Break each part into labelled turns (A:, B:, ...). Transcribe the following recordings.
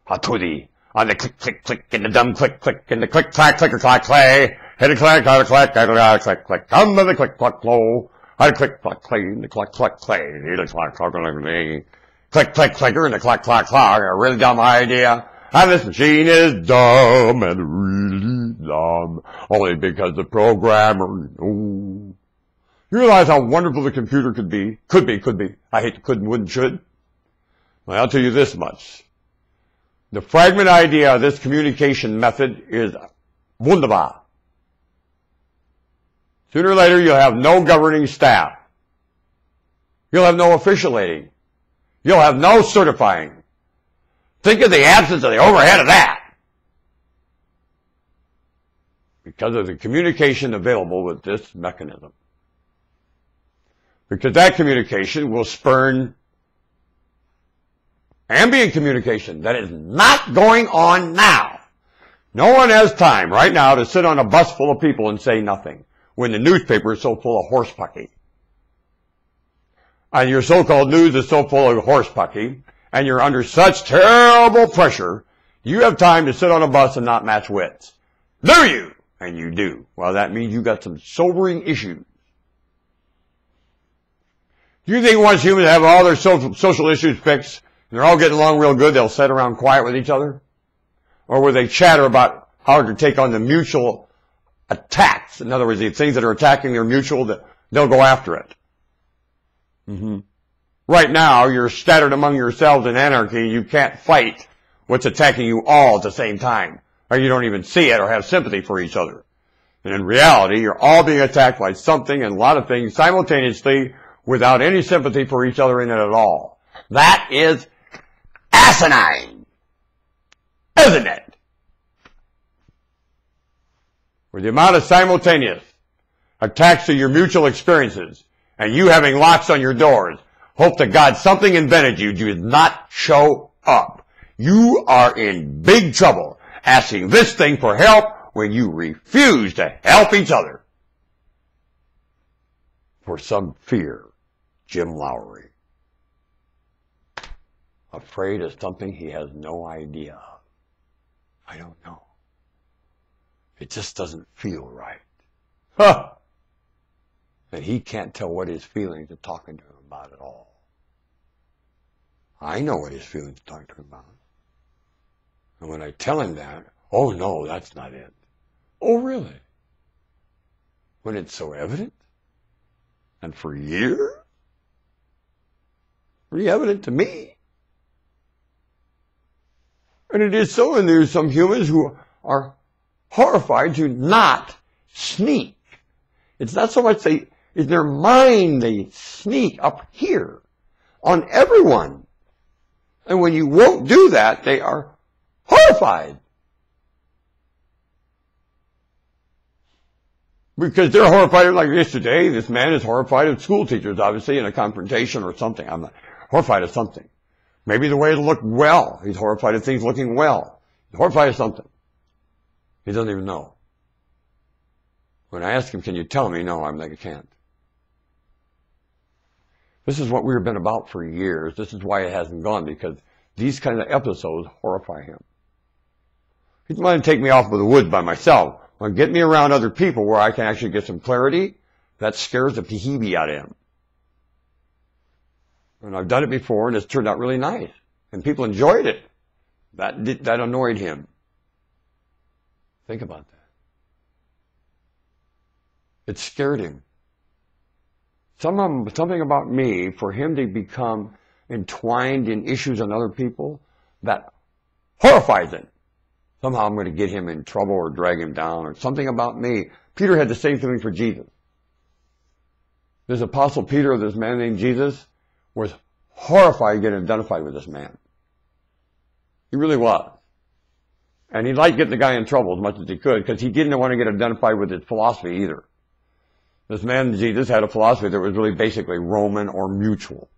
A: Hatudi. On the click, click, click, and the dumb click, click, and the click, clack, clicker, clack, clay. Hit a clack, out a clack, out a click, click. Come to the click, clack, flow. I click, clack, clay, and the clack, clack, clay. Hit a clack, clack, clack, click, click, clicker, and the clack, clack, clack. A really dumb idea. And this machine is dumb and really dumb. Only because the programmer knows. You realize how wonderful the computer could be? Could be. I hate the could and would and should. Well, I'll tell you this much. The fragment idea of this communication method is wunderbar. Sooner or later, you'll have no governing staff. You'll have no officialating. You'll have no certifying. Think of the absence of the overhead of that. Because of the communication available with this mechanism. Because that communication will spurn ambient communication that is not going on now. No one has time right now to sit on a bus full of people and say nothing when the newspaper is so full of horsepucky. And your so-called news is so full of horsepucky, and you're under such terrible pressure, you have time to sit on a bus and not match wits. Do you? And you do. Well, that means you got some sobering issues. Do you think once humans have all their social issues fixed, and they're all getting along real good, they'll sit around quiet with each other? Or will they chatter about how to take on the mutual attacks? In other words, the things that are attacking their mutual, they'll go after it. Right now, you're scattered among yourselves in anarchy. You can't fight what's attacking you all at the same time. Or you don't even see it or have sympathy for each other. And in reality, you're all being attacked by something and a lot of things simultaneously without any sympathy for each other in it at all. That is asinine, isn't it? With the amount of simultaneous attacks to your mutual experiences and you having locks on your doors, hope to God something invented you did not show up. You are in big trouble asking this thing for help when you refuse to help each other. For some fear, Jim Lowry. Afraid of something he has no idea of. I don't know. It just doesn't feel right. Huh! And he can't tell what his feelings are talking to him about at all. I know what his feelings are talking to him about. And when I tell him that, oh no, that's not it. Oh really? When it's so evident? And for years? Pretty evident to me. And it is so, and there's some humans who are horrified to not sneak. It's not so much in their mind they sneak up here on everyone. And when you won't do that, they are horrified. Because they're horrified, like yesterday, this man is horrified of school teachers, obviously, in a confrontation or something. I'm not horrified of something. Maybe the way it looked well. He's horrified of things looking well. He's horrified of something. He doesn't even know. When I ask him, can you tell me? No, I'm like, I can't. This is what we've been about for years. This is why it hasn't gone, because these kind of episodes horrify him. He might take me off of the woods by myself. Or get me around other people where I can actually get some clarity. That scares the peehee out of him. And I've done it before, and it's turned out really nice. And people enjoyed it. That annoyed him. Think about that. It scared him. Something about me, for him to become entwined in issues on other people, that horrifies him. Somehow I'm going to get him in trouble or drag him down or something about me. Peter had the same feeling for Jesus. This apostle Peter, this man named Jesus, was horrified getting identified with this man. He really was. And he liked getting the guy in trouble as much as he could because he didn't want to get identified with his philosophy either. This man, Jesus, had a philosophy that was really basically Roman or mutual.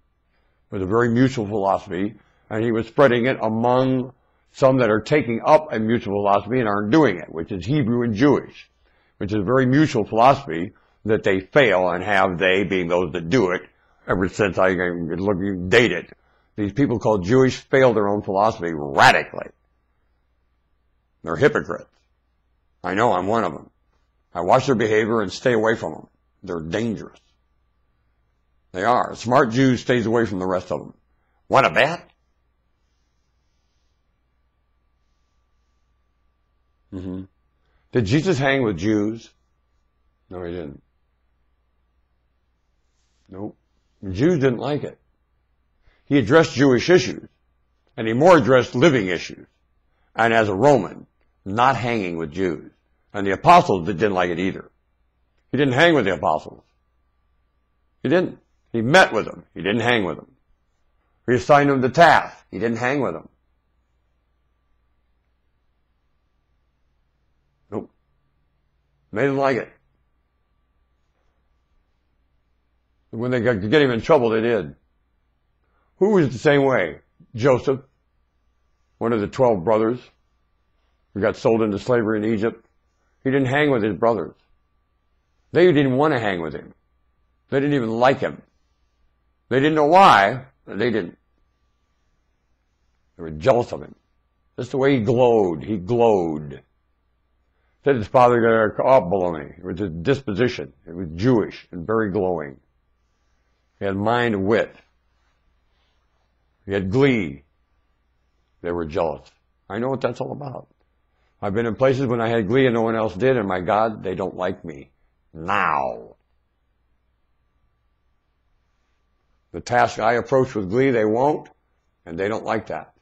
A: It was a very mutual philosophy, and he was spreading it among some that are taking up a mutual philosophy and aren't doing it, which is Hebrew and Jewish, which is a very mutual philosophy that they fail and have, they being those that do it, ever since I look dated. These people called Jewish fail their own philosophy radically. They're hypocrites. I know, I'm one of them. I watch their behavior and stay away from them. They're dangerous. They are. A smart Jew stays away from the rest of them. Want to bet? Mm-hmm. Did Jesus hang with Jews? No, he didn't. Nope. The Jews didn't like it. He addressed Jewish issues, and he more addressed living issues. And as a Roman, not hanging with Jews. And the apostles didn't like it either. He didn't hang with the apostles. He didn't. He met with them. He didn't hang with them. He assigned them to task. He didn't hang with them. Nope. They didn't like it. And when they got to get him in trouble, they did. Who was the same way? Joseph, one of the 12 brothers who got sold into slavery in Egypt. He didn't hang with his brothers. They didn't want to hang with him. They didn't even like him. They didn't know why, but they didn't. They were jealous of him. Just the way he glowed. He glowed. Said his father got a baloney. It was his disposition. It was Jewish and very glowing. He had mind and wit. He had glee. They were jealous. I know what that's all about. I've been in places when I had glee and no one else did, and my God, they don't like me now. The task I approach with glee, they won't, and they don't like that.